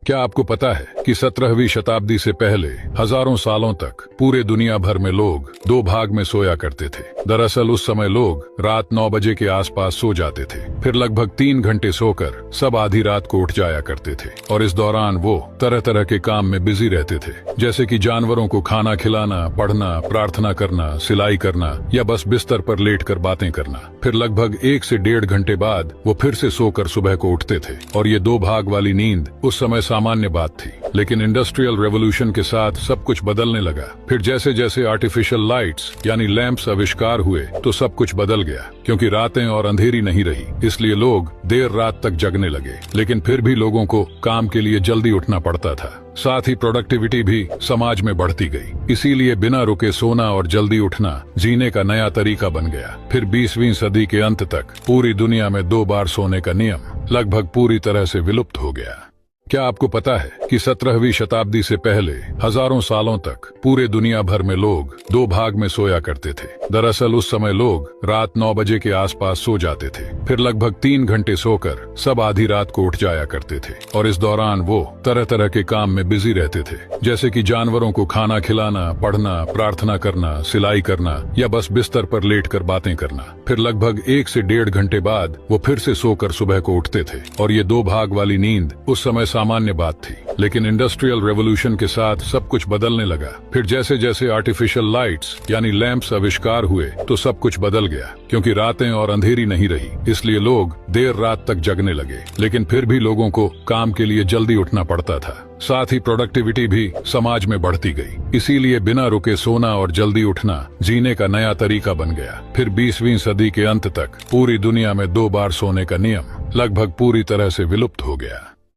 क्या आपको पता है कि 17वीं शताब्दी से पहले हजारों सालों तक पूरे दुनिया भर में लोग दो भाग में सोया करते थे। दरअसल उस समय लोग रात 9 बजे के आसपास सो जाते थे, फिर लगभग 3 घंटे सोकर सब आधी रात को उठ जाया करते थे और इस दौरान वो तरह तरह के काम में बिजी रहते थे, जैसे कि जानवरों को खाना खिलाना, पढ़ना, प्रार्थना करना, सिलाई करना या बस बिस्तर पर लेटकर बातें करना। फिर लगभग 1 से 1.5 घंटे बाद वो फिर से सोकर सुबह को उठते थे और ये 2 भाग वाली नींद उस समय सामान्य बात थी। लेकिन इंडस्ट्रियल रेवोल्यूशन के साथ सब कुछ बदलने लगा। फिर जैसे जैसे आर्टिफिशियल लाइट्स यानी लैंप्स आविष्कार हुए तो सब कुछ बदल गया, क्योंकि रातें और अंधेरी नहीं रही, इसलिए लोग देर रात तक जगने लगे। लेकिन फिर भी लोगों को काम के लिए जल्दी उठना पड़ता था। साथ ही प्रोडक्टिविटी भी समाज में बढ़ती गई, इसीलिए बिना रुके सोना और जल्दी उठना जीने का नया तरीका बन गया। फिर 20वीं सदी के अंत तक पूरी दुनिया में 2 बार सोने का नियम लगभग पूरी तरह से विलुप्त हो गया। क्या आपको पता है कि 17वीं शताब्दी से पहले हजारों सालों तक पूरे दुनिया भर में लोग 2 भाग में सोया करते थे। दरअसल उस समय लोग रात 9 बजे के आसपास सो जाते थे, फिर लगभग 3 घंटे सोकर सब आधी रात को उठ जाया करते थे और इस दौरान वो तरह तरह के काम में बिजी रहते थे, जैसे कि जानवरों को खाना खिलाना, पढ़ना, प्रार्थना करना, सिलाई करना या बस बिस्तर पर लेटकर बातें करना। फिर लगभग 1 से 1.5 घंटे बाद वो फिर से सोकर सुबह को उठते थे और ये 2 भाग वाली नींद उस समय सामान्य बात थी। लेकिन इंडस्ट्रियल रेवोल्यूशन के साथ सब कुछ बदलने लगा। फिर जैसे जैसे आर्टिफिशियल लाइट्स यानी लैंप्स आविष्कार हुए तो सब कुछ बदल गया, क्योंकि रातें और अंधेरी नहीं रही, इसलिए लोग देर रात तक जगने लगे। लेकिन फिर भी लोगों को काम के लिए जल्दी उठना पड़ता था। साथ ही प्रोडक्टिविटी भी समाज में बढ़ती गई, इसीलिए बिना रुके सोना और जल्दी उठना जीने का नया तरीका बन गया। फिर 20वीं सदी के अंत तक पूरी दुनिया में 2 बार सोने का नियम लगभग पूरी तरह से विलुप्त हो गया।